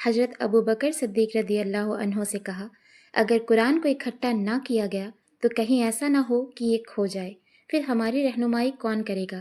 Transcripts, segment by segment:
حضرت ابو بکر صدیق رضی اللہ عنہ سے کہا، اگر قرآن کو اکٹھا نہ کیا گیا تو کہیں ایسا نہ ہو کہ یہ کھو جائے، پھر ہماری رہنمائی کون کرے گا؟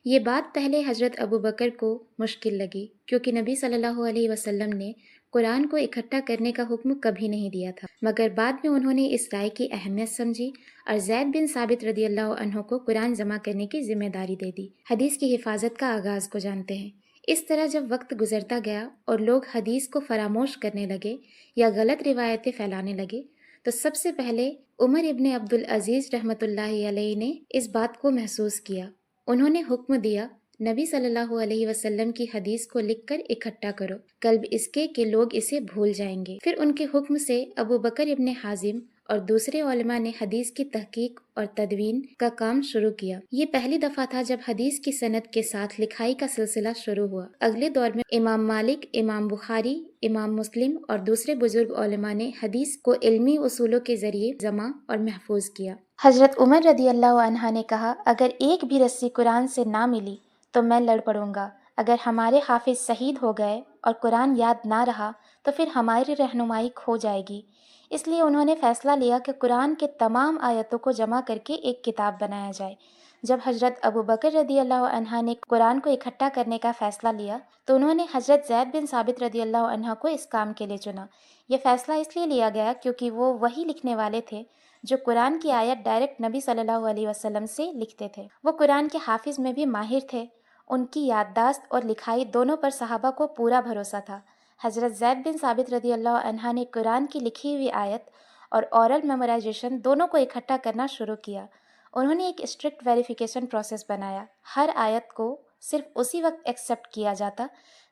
یہ بات پہلے حضرت ابو بکر کو مشکل لگی، کیونکہ نبی صلی اللہ علیہ وسلم نے قرآن کو اکٹھا کرنے کا حکم کبھی نہیں دیا تھا، مگر بعد میں انہوں نے اس رائے کی اہمیت سمجھی اور زید بن ثابت رضی اللہ عنہ کو قرآن جمع کرنے کی ذمہ داری دے دی۔ حدیث کی حفاظت کا آغاز کو جانتے ہیں۔ اس طرح جب وقت گزرتا گیا اور لوگ حدیث کو فراموش کرنے لگے یا غلط روایتیں پھیلانے لگے، تو سب سے پہلے عمر ابن عبدالعزیز رحمۃ اللہ علیہ نے اس بات کو محسوس کیا۔ انہوں نے حکم دیا، نبی صلی اللہ علیہ وسلم کی حدیث کو لکھ کر اکٹھا کرو، قلب اس کے کہ لوگ اسے بھول جائیں گے۔ پھر ان کے حکم سے ابو بکر ابن حازم اور دوسرے علماء نے حدیث کی تحقیق اور تدوین کا کام شروع کیا۔ یہ پہلی دفعہ تھا جب حدیث کی سند کے ساتھ لکھائی کا سلسلہ شروع ہوا۔ اگلے دور میں امام مالک، امام بخاری، امام مسلم اور دوسرے بزرگ علماء نے حدیث کو علمی اصولوں کے ذریعے جمع اور محفوظ کیا۔ حضرت عمر رضی اللہ عنہ نے کہا، اگر ایک بھی رسی قرآن سے نہ ملی تو میں لڑ پڑوں گا۔ اگر ہمارے حافظ شہید ہو گئے اور قرآن یاد نہ رہا تو پھر ہماری رہنمائی کھو جائے گی۔ اس لیے انہوں نے فیصلہ لیا کہ قرآن کے تمام آیتوں کو جمع کر کے ایک کتاب بنایا جائے۔ جب حضرت ابو بکر رضی اللہ عنہ نے قرآن کو اکٹھا کرنے کا فیصلہ لیا تو انہوں نے حضرت زید بن ثابت رضی اللہ عنہ کو اس کام کے لیے چنا۔ یہ فیصلہ اس لیے لیا گیا کیونکہ وہ وہی لکھنے والے تھے جو قرآن کی آیت ڈائریکٹ نبی صلی اللہ علیہ وسلم سے لکھتے تھے۔ وہ قرآن کے حافظ میں بھی ماہر تھے۔ ان کی یادداشت اور لکھائی دونوں پر صحابہ کو پورا بھروسہ تھا۔ حضرت زید بن ثابت رضی اللہ عنہ نے قرآن کی لکھی ہوئی آیت اور اورل میمورائزیشن دونوں کو اکٹھا کرنا شروع کیا۔ انہوں نے ایک اسٹرکٹ ویریفیکیشن پروسیس بنایا۔ ہر آیت کو صرف اسی وقت ایکسیپٹ کیا جاتا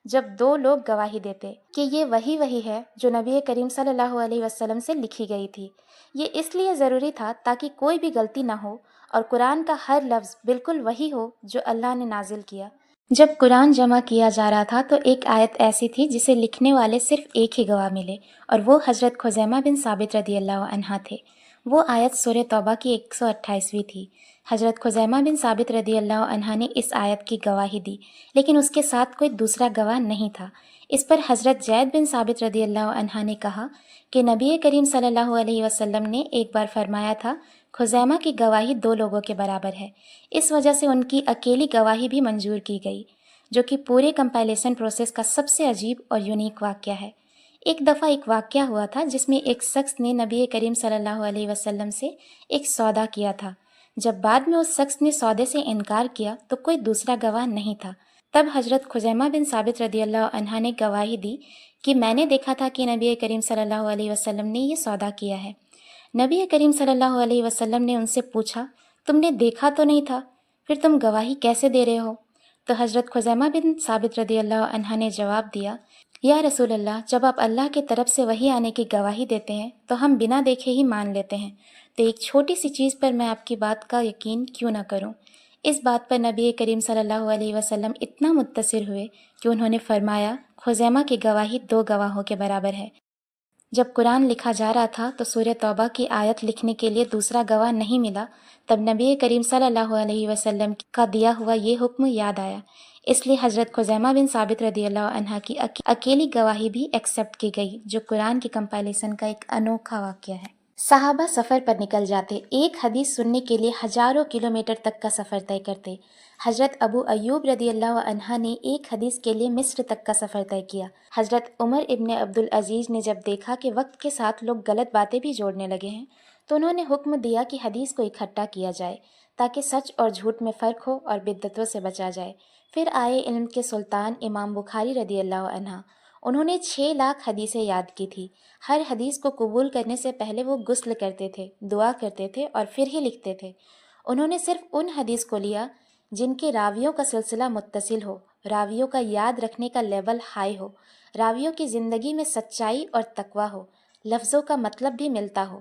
جب دو لوگ گواہی دیتے کہ یہ وہی ہے جو نبی کریم صلی اللہ علیہ وسلم سے لکھی گئی تھی۔ یہ اس لیے ضروری تھا تاکہ کوئی بھی غلطی نہ ہو اور قرآن کا ہر لفظ بالکل وہی ہو جو اللہ نے نازل کیا۔ جب قرآن جمع کیا جا رہا تھا تو ایک آیت ایسی تھی جسے لکھنے والے صرف ایک ہی گواہ ملے، اور وہ حضرت خزیمہ بن ثابت رضی اللہ عنہ تھے۔ وہ آیت سورہ توبہ کی 128ویں تھی۔ حضرت خزیمہ بن ثابت رضی اللہ عنہ نے اس آیت کی گواہی دی، لیکن اس کے ساتھ کوئی دوسرا گواہ نہیں تھا۔ اس پر حضرت زید بن ثابت رضی اللہ عنہ نے کہا کہ نبی کریم صلی اللہ علیہ وسلم نے ایک بار فرمایا تھا، خزیمہ کی گواہی 2 لوگوں کے برابر ہے۔ اس وجہ سے ان کی اکیلی گواہی بھی منظور کی گئی، جو کہ پورے کمپائلیشن پروسیس کا سب سے عجیب اور یونیک واقعہ ہے۔ ایک دفعہ ایک واقعہ ہوا تھا جس میں ایک شخص نے نبی کریم صلی اللہ علیہ وسلم سے ایک سودا کیا تھا۔ جب بعد میں اس شخص نے سودے سے انکار کیا تو کوئی دوسرا گواہ نہیں تھا۔ تب حضرت خزیمہ بن ثابت رضی اللہ عنہ نے گواہی دی کہ میں نے دیکھا تھا کہ نبی کریم صلی اللہ علیہ وسلم نے یہ سودا کیا ہے۔ نبی کریم صلی اللہ علیہ وسلم نے ان سے پوچھا، تم نے دیکھا تو نہیں تھا، پھر تم گواہی کیسے دے رہے ہو؟ تو حضرت خزیمہ بن ثابت رضی اللہ عنہ نے جواب دیا، یا رسول اللہ، جب آپ اللہ کی طرف سے وحی آنے کی گواہی دیتے ہیں تو ہم بنا دیکھے ہی مان لیتے ہیں، تو ایک چھوٹی سی چیز پر میں آپ کی بات کا یقین کیوں نہ کروں؟ اس بات پر نبی کریم صلی اللہ علیہ وسلم اتنا متاثر ہوئے کہ انہوں نے فرمایا، خزیمہ کی گواہی 2 گواہوں کے برابر ہے۔ جب قرآن لکھا جا رہا تھا تو سورہ توبہ کی آیت لکھنے کے لیے دوسرا گواہ نہیں ملا، تب نبی کریم صلی اللہ علیہ وسلم کا دیا ہوا یہ حکم یاد آیا۔ اس لیے حضرت خزیمہ بن ثابت رضی اللہ عنہ کی اکیلی گواہی بھی ایکسیپٹ کی گئی، جو قرآن کی کمپائلیشن کا ایک انوکھا واقعہ ہے۔ صحابہ سفر پر نکل جاتے، ایک حدیث سننے کے لیے ہزاروں کلومیٹر تک کا سفر طے کرتے۔ حضرت ابو ایوب رضی اللہ عنہ نے ایک حدیث کے لیے مصر تک کا سفر طے کیا۔ حضرت عمر ابن عبدالعزیز نے جب دیکھا کہ وقت کے ساتھ لوگ غلط باتیں بھی جوڑنے لگے ہیں تو انہوں نے حکم دیا کہ حدیث کو اکٹھا کیا جائے تاکہ سچ اور جھوٹ میں فرق ہو اور بدعتوں سے بچا جائے۔ پھر آئے علم کے سلطان امام بخاری رضی اللہ عنہ۔ انہوں نے 6 لاکھ حدیثیں یاد کی تھی۔ ہر حدیث کو قبول کرنے سے پہلے وہ غسل کرتے تھے، دعا کرتے تھے اور پھر ہی لکھتے تھے۔ انہوں نے صرف ان حدیث کو لیا جن کے راویوں کا سلسلہ متصل ہو، راویوں کا یاد رکھنے کا لیول ہائی ہو، راویوں کی زندگی میں سچائی اور تقویٰ ہو، لفظوں کا مطلب بھی ملتا ہو۔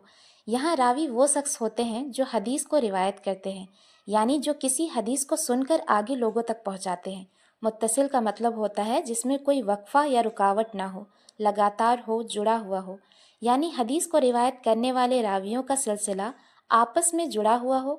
یہاں راوی وہ شخص ہوتے ہیں جو حدیث کو روایت کرتے ہیں، یعنی جو کسی حدیث کو سن کر آگے لوگوں تک پہنچاتے ہیں۔ متصل کا مطلب ہوتا ہے جس میں کوئی وقفہ یا رکاوٹ نہ ہو، لگاتار ہو، جڑا ہوا ہو، یعنی حدیث کو روایت کرنے والے راویوں کا سلسلہ آپس میں جڑا ہوا ہو،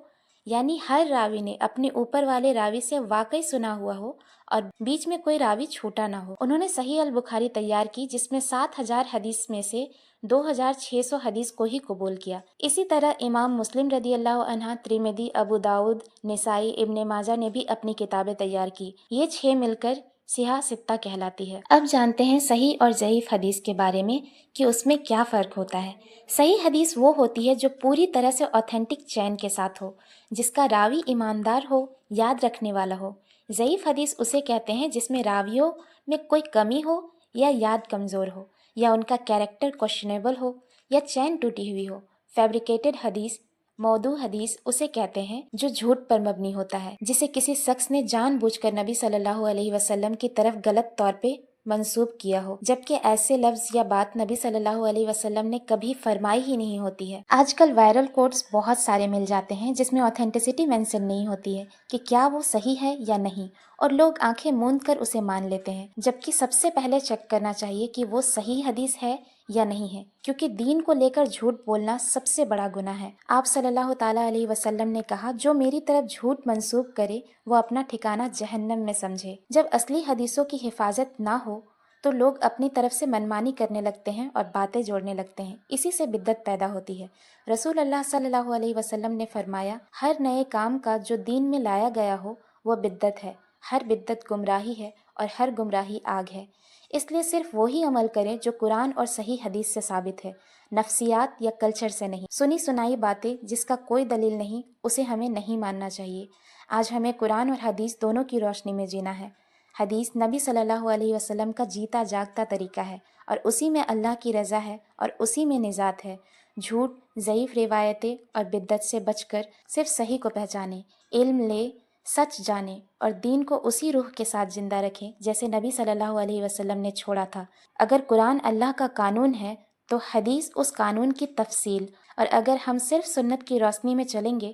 یعنی ہر راوی نے اپنے اوپر والے راوی سے واقعی سنا ہوا ہو اور بیچ میں کوئی راوی چھوٹا نہ ہو۔ انہوں نے صحیح البخاری تیار کی جس میں 7,000 حدیث میں سے 2,600 حدیث کو ہی قبول کیا۔ اسی طرح امام مسلم رضی اللہ عنہ، ترمذی، ابو داؤد، نسائی، ابن ماجہ نے بھی اپنی کتابیں تیار کی۔ یہ 6 مل کر سیاہ ستہ کہلاتی ہے۔ اب جانتے ہیں صحیح اور ضعیف حدیث کے بارے میں کہ اس میں کیا فرق ہوتا ہے۔ صحیح حدیث وہ ہوتی ہے جو پوری طرح سے اوتھینٹک چین کے ساتھ ہو، جس کا راوی ایماندار ہو، یاد رکھنے والا ہو۔ ضعیف حدیث اسے کہتے ہیں جس میں راویوں میں کوئی کمی ہو یا یاد کمزور ہو، یا ان کا کیریکٹر کوشچنیبل ہو، یا چین ٹوٹی ہوئی ہو۔ فیبریکیٹڈ حدیث، موضوع حدیث اسے کہتے ہیں جو جھوٹ پر مبنی ہوتا ہے، جسے کسی شخص نے جان بوجھ کر نبی صلی اللہ علیہ وسلم کی طرف غلط طور پہ منسوب کیا ہو، جبکہ ایسے لفظ یا بات نبی صلی اللہ علیہ وسلم نے کبھی فرمائی ہی نہیں ہوتی ہے۔ آج کل وائرل کوٹس بہت سارے مل جاتے ہیں جس میں اوتھینٹسٹی مینشن نہیں ہوتی ہے کہ کیا وہ صحیح ہے یا نہیں، اور لوگ آنکھیں موند کر اسے مان لیتے ہیں، جبکہ سب سے پہلے چیک کرنا چاہیے کہ وہ صحیح حدیث ہے یا نہیں ہے، کیونکہ دین کو لے کر جھوٹ بولنا سب سے بڑا گناہ ہے۔ آپ صلی اللہ تعالیٰ علیہ وسلم نے کہا، جو میری طرف جھوٹ منسوب کرے وہ اپنا ٹھکانہ جہنم میں سمجھے۔ جب اصلی حدیثوں کی حفاظت نہ ہو تو لوگ اپنی طرف سے منمانی کرنے لگتے ہیں اور باتیں جوڑنے لگتے ہیں، اسی سے بدعت پیدا ہوتی ہے۔ رسول اللہ صلی اللہ علیہ وسلم نے فرمایا، ہر نئے کام کا جو دین میں لایا گیا ہو وہ بدعت ہے، ہر بدعت گمراہی ہے اور ہر گمراہی آگ ہے۔ اس لیے صرف وہی عمل کریں جو قرآن اور صحیح حدیث سے ثابت ہے، نفسیات یا کلچر سے نہیں۔ سنی سنائی باتیں جس کا کوئی دلیل نہیں، اسے ہمیں نہیں ماننا چاہیے۔ آج ہمیں قرآن اور حدیث دونوں کی روشنی میں جینا ہے۔ حدیث نبی صلی اللہ علیہ وسلم کا جیتا جاگتا طریقہ ہے، اور اسی میں اللہ کی رضا ہے اور اسی میں نجات ہے۔ جھوٹ، ضعیف روایتیں اور بدعت سے بچ کر صرف صحیح کو پہچانیں، علم لے، سچ جانیں اور دین کو اسی روح کے ساتھ زندہ رکھیں جیسے نبی صلی اللہ علیہ وسلم نے چھوڑا تھا۔ اگر قرآن اللہ کا قانون ہے تو حدیث اس قانون کی تفصیل، اور اگر ہم صرف سنت کی روشنی میں چلیں گے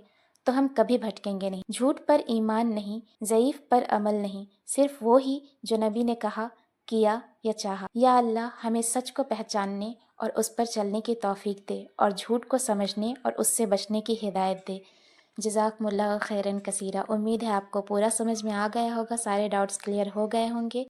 تو ہم کبھی بھٹکیں گے نہیں۔ جھوٹ پر ایمان نہیں، ضعیف پر عمل نہیں، صرف وہ ہی جو نبی نے کہا، کیا یا چاہا۔ یا اللہ ہمیں سچ کو پہچاننے اور اس پر چلنے کی توفیق دے، اور جھوٹ کو سمجھنے اور اس سے بچنے کی ہدایت دے۔ جزاکم اللہ خیرن کثیرہ۔ امید ہے آپ کو پورا سمجھ میں آ گیا ہوگا، سارے ڈاؤٹس کلیئر ہو گئے ہوں گے۔